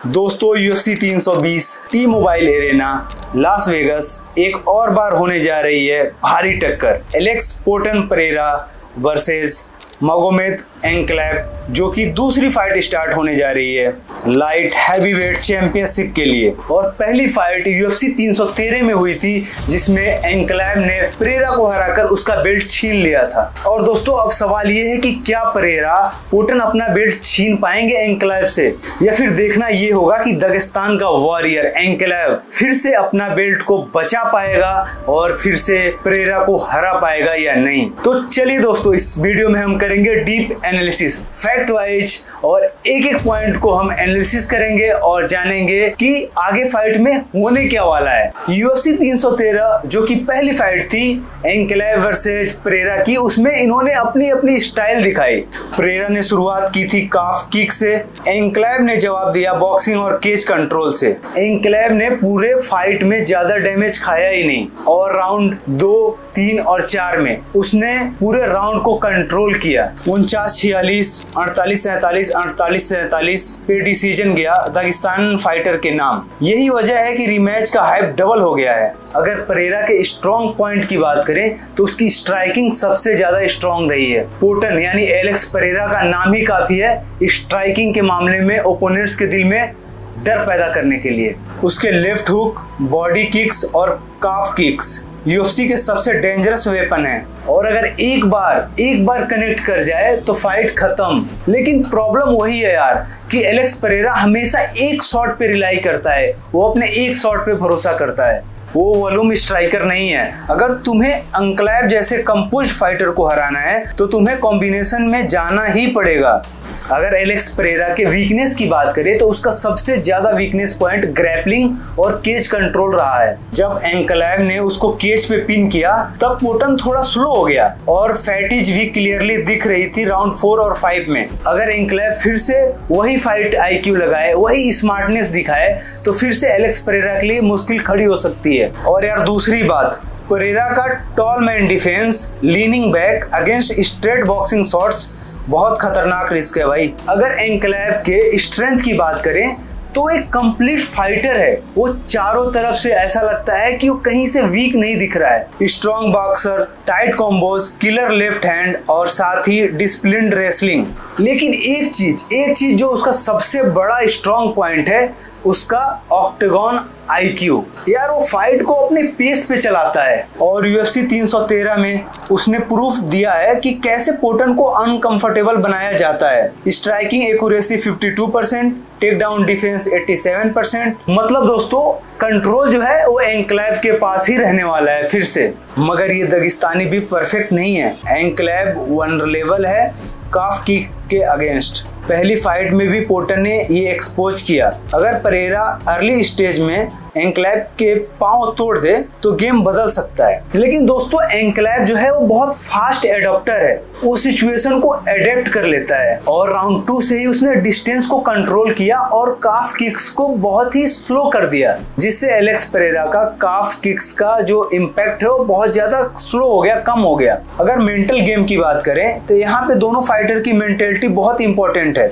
दोस्तों UFC 320 T mobile arena Las Vegas एक और बार होने जा रही है भारी टक्कर। Alex Porton Perera versus मागोमेद enclave, जो कि दूसरी फाइट स्टार्ट होने जा रही है लाइट हैवीवेट चैंपियनशिप के लिए। और पहली फाइट UFC 313 में हुई थी, जिसमें एंक्लेव ने परेरा को हराकर उसका बेल्ट छीन लिया था। और दोस्तों अब सवाल ये है कि क्या परेरा पोर्टन अपना बेल्ट छीन पाएंगे एंक्लेव से, या फिर देखना ये होगा कि दगिस्तान का वॉरियर एंक्लेव फिर से अपना बेल्ट को बचा पाएगा और फिर से परेरा को हरा पाएगा या नहीं। तो चलिए दोस्तों, इस वीडियो में हम करेंगे डीप एनालिसिस फैक्ट वाइज, और एक एक पॉइंट को हम एनालिसिस करेंगे और जानेंगे कि आगे फाइट में होने क्या वाला है। UFC 313 जो कि पहली फाइट थी एंक्लेव वर्सेस परेरा की, उसमें इन्होंने अपनी अपनी स्टाइल दिखाई। परेरा ने शुरुआत की थी काफ किक से, एंक्लेव ने जवाब दिया बॉक्सिंग और केज कंट्रोल से। एंक्लेव ने पूरे फाइट में ज्यादा डैमेज खाया ही नहीं, और राउंड 2, 3 और 4 में उसने पूरे राउंड को कंट्रोल किया। 49-46, 48-47, 48-47 पे डिसीजन गया दगिस्तान फाइटर के नाम। यही वजह है कि रीमैच का हाइप डबल हो गया है। अगर परेरा के स्ट्रॉन्ग पॉइंट की बात करें तो उसकी स्ट्राइकिंग सबसे ज्यादा स्ट्रॉन्ग रही है। पोर्टन यानी एलेक्स परेरा का नाम ही काफी है स्ट्राइकिंग के मामले में ओपोनेंट्स के दिल में डर पैदा करने के लिए। उसके लेफ्ट हुक, बॉडी किक्स और काफ किक्स UFC के सबसे डेंजरस वेपन है, और अगर एक बार कनेक्ट कर जाए तो फाइट खत्म। लेकिन प्रॉब्लम वही है यार कि एलेक्स परेरा हमेशा एक शॉट पे रिलाई करता है, वो अपने एक शॉट पे भरोसा करता है, वो वॉल्यूम स्ट्राइकर नहीं है। अगर तुम्हें एंक्लेव जैसे कंपोज्ड फाइटर को हराना है तो तुम्हें कॉम्बिनेशन में जाना ही पड़ेगा। अगर एलेक्स परेरा के वीकनेस की बात करें तो उसका सबसे ज्यादा वीकनेस पॉइंट ग्रैपलिंग और केज कंट्रोल रहा है। जब एंक्लेव ने उसको केज पे पिन किया तब पोर्टन थोड़ा स्लो हो गया और फैटिज भी क्लियरली दिख रही थी राउंड 4 और 5 में। अगर एंक्लेव फिर से वही फाइट IQ लगाए, वही स्मार्टनेस दिखाए, तो फिर से एलेक्स परेरा के लिए मुश्किल खड़ी हो सकती है। और यार दूसरी बात, परेरा का tall man defence, leaning back against straight boxing shots बहुत खतरनाक रिस्क है भाई। अगर एंक्लेव के स्ट्रेंथ की बात करें तो एक कंप्लीट फाइटर है, वो चारों तरफ से ऐसा लगता है कि वो कहीं से वीक नहीं दिख रहा है। Strong boxer, tight combos, killer left hand और साथ ही डिसिप्लिन्ड रेसलिंग। लेकिन एक चीज जो उसका सबसे बड़ा स्ट्रॉन्ग पॉइंट है, उसका ऑक्टेगन IQ। यार वो फाइट को अपने पेस पे चलाता है, और UFC 313 में उसने प्रूफ दिया है कि कैसे पोर्टन को अनकंफर्टेबल बनाया जाता है। Striking accuracy 52%, take down defence 87%। मतलब दोस्तों कंट्रोल जो है वो एंक्लेव के पास ही रहने वाला है फिर से। मगर ये दगिस्तानी भी परफेक्ट नहीं है, एंक्लेव वनरेबल है काफ किक के अगेंस्ट। पहली फाइट में भी पोर्टन ने ये एक्सपोज किया। अगर परेरा अर्ली स्टेज में एंक्लेव के पांव तोड़ दे तो गेम बदल सकता है। लेकिन दोस्तों एंक्लेव जो है वो बहुत फास्ट एडॉप्टर है, वो सिचुएशन को एडेप्ट कर लेता है, और राउंड 2 से ही उसने डिस्टेंस को कंट्रोल किया और काफ किक्स को बहुत ही स्लो कर दिया, जिससे एलेक्स परेरा का काफ किक्स का जो इम्पैक्ट है वो बहुत ज्यादा स्लो हो गया, कम हो गया। अगर मेंटल गेम की बात करें तो यहाँ पे दोनों फाइटर की मेंटेलिटी बहुत इंपॉर्टेंट है।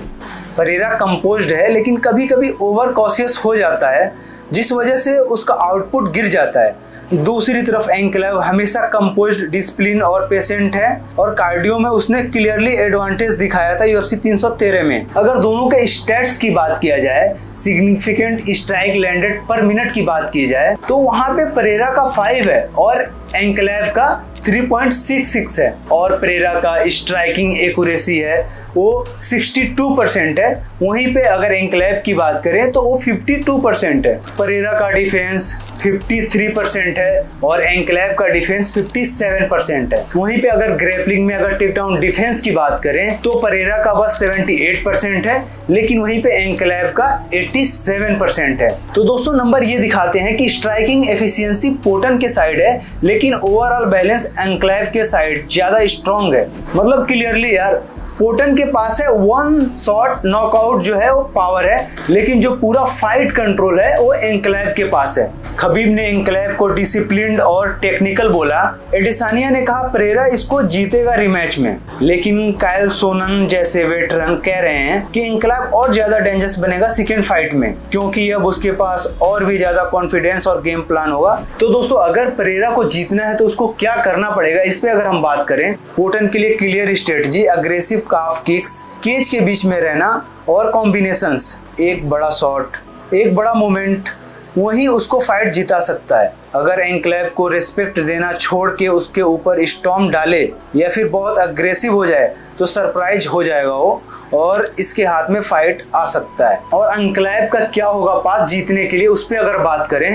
परेरा कंपोज्ड है लेकिन कभी कभी ओवर कॉशियस हो जाता है, जिस वजह से उसका आउटपुट गिर जाता है। दूसरी तरफ एंक्लेव हमेशा कंपोज्ड, डिसिप्लिन और पेशेंट है, और कार्डियो में उसने क्लियरली एडवांटेज दिखाया था UFC 313 में। अगर दोनों के स्टैट्स की बात किया जाए, सिग्निफिकेंट स्ट्राइक लैंडेड पर मिनट की बात की जाए, तो वहां पे परेरा का 5 है और एंक्लेव का 3.66 है, और परेरा का स्ट्राइकिंग एक्यूरेसी है वो 62% है। वहीं पे अगर एंक्लेव की बात करें तो वो 52% है। परेरा का डिफेंस 53% है और एंक्लेव का डिफेंस 57% है। वहीं पे अगर ग्रैपलिंग में अगर टेक डाउन डिफेंस की बात करें तो परेरा का बस 78% है, लेकिन वहीं पे एंक्लेव का 87% है। तो दोस्तों नंबर ये दिखाते हैं कि स्ट्राइकिंग एफिशिएंसी पोर्टन के साइड है, लेकिन ओवरऑल बैलेंस एंक्लेव के साइड ज्यादा स्ट्रॉन्ग है। मतलब क्लियरली यार पोटन के पास है वन शॉट नॉकआउट जो है वो पावर है, लेकिन जो पूरा फाइट कंट्रोल है वो एंक्लेव के पास है। खबीब ने एंक्लेव को डिसिप्लिन्ड और टेक्निकल बोला। एडिसानिया ने कहा परेरा इसको जीतेगा रिमैच में, लेकिन कायल सोनन जैसे वेटरन कह रहे हैं कि एंक्लेव और ज्यादा डेंजरस बनेगा सेकेंड फाइट में, क्योंकि अब उसके पास और भी ज्यादा कॉन्फिडेंस और गेम प्लान होगा। तो दोस्तों अगर परेरा को जीतना है तो उसको क्या करना पड़ेगा, इस पे अगर हम बात करें, पोटन के लिए क्लियर स्ट्रेटजी, अग्रेसिव काफ किक्स, केज के बीच में रहना और कॉम्बिनेशंस, एक बड़ा शॉट, एक बड़ा मोमेंट, वही उसको फाइट जिता सकता है। अगर एंक्लेव को रिस्पेक्ट देना छोड़ के उसके ऊपर स्टॉर्म डाले या फिर बहुत अग्रेसिव हो जाए तो सरप्राइज हो जाएगा वो, और इसके हाथ में फाइट आ सकता है। और एंक्लेव का क्या होगा पास जीतने के लिए, उस पर अगर बात करें,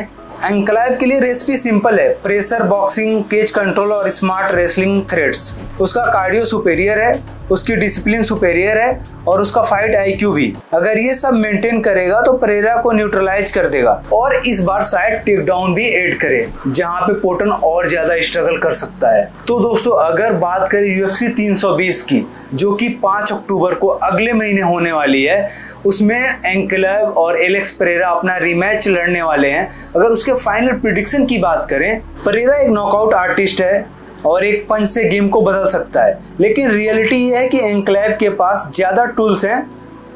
एंक्लेव के लिए रेसिपी सिंपल है, प्रेशर बॉक्सिंग, केज कंट्रोल और स्मार्ट रेसलिंग थ्रेड्स। उसका कार्डियो सुपेरियर है, उसकी डिसिप्लिन सुपेरियर है और उसका फाइट आईक्यू भी। अगर ये सब मेंटेन करेगा तो परेरा को न्यूट्रलाइज कर देगा और इस बार शायद टेक डाउन भी ऐड करे, जहां पे पोटन और ज्यादा स्ट्रगल कर सकता है। तो दोस्तों अगर बात करें UFC 320 की, जो कि 5 अक्टूबर को अगले महीने होने वाली है, उसमें एंक्लेव और एलेक्स परेरा अपना रिमैच लड़ने वाले हैं। अगर उसके फाइनल प्रेडिक्शन की बात करें, परेरा एक नॉकआउट आर्टिस्ट है और एक पंच से गेम को बदल सकता है, लेकिन रियलिटी ये है कि एंक्लेव के पास ज्यादा टूल्स हैं,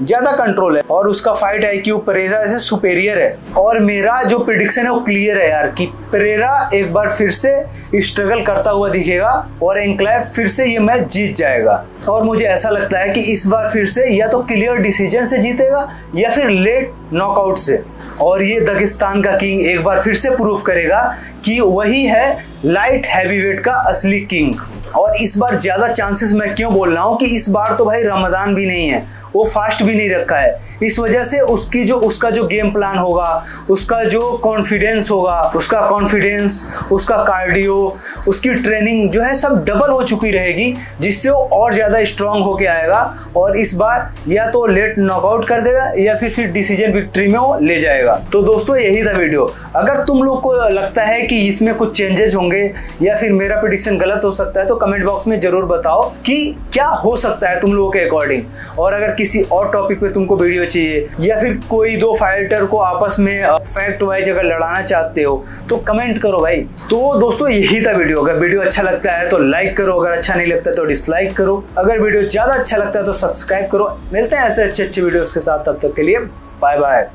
ज्यादा कंट्रोल है और उसका फाइट आईक्यू परेरा से सुपेरियर है। और मेरा जो प्रेडिक्शन है वो क्लियर है यार कि परेरा एक बार फिर से स्ट्रगल करता हुआ दिखेगा और एंक्लेव फिर से ये मैच जीत जाएगा। और मुझे ऐसा लगता है कि इस बार फिर से या तो क्लियर डिसीजन से जीतेगा या फिर लेट नॉकआउट से, और ये दागिस्तान का किंग एक बार फिर से प्रूव करेगा कि वही है लाइट हैवीवेट का असली किंग। और इस बार ज्यादा चांसेस मैं क्यों बोल रहा हूँ कि इस बार तो भाई रमजान भी नहीं है, वो फास्ट भी नहीं रखा है, इस वजह से उसका जो गेम प्लान होगा, उसका जो कॉन्फिडेंस होगा, उसका कार्डियो, उसकी ट्रेनिंग जो है सब डबल हो चुकी रहेगी, जिससे वो और ज्यादा स्ट्रांग होके आएगा और इस बार या तो लेट नॉकआउट कर देगा या फिर डिसीजन विक्ट्री में वो ले जाएगा। तो दोस्तों यही था वीडियो। अगर तुम लोग को लगता है कि इसमें कुछ चेंजेस होंगे या फिर मेरा प्रेडिक्शन गलत हो सकता है तो कमेंट बॉक्स में जरूर बताओ कि क्या हो सकता है तुम लोगों के अकॉर्डिंग। और अगर किसी और टॉपिक पे तुमको वीडियो चाहिए या फिर कोई दो फाइटर को आपस में फैक्ट वाइज अगर लड़ाना चाहते हो तो कमेंट करो भाई। तो दोस्तों यही था वीडियो। अगर वीडियो अच्छा लगता है तो लाइक करो, अगर अच्छा नहीं लगता तो डिसलाइक करो, अगर वीडियो ज्यादा अच्छा लगता है तो सब्सक्राइब करो। मिलते हैं ऐसे अच्छे वीडियोस के साथ, तब तक के लिए बाय बाय।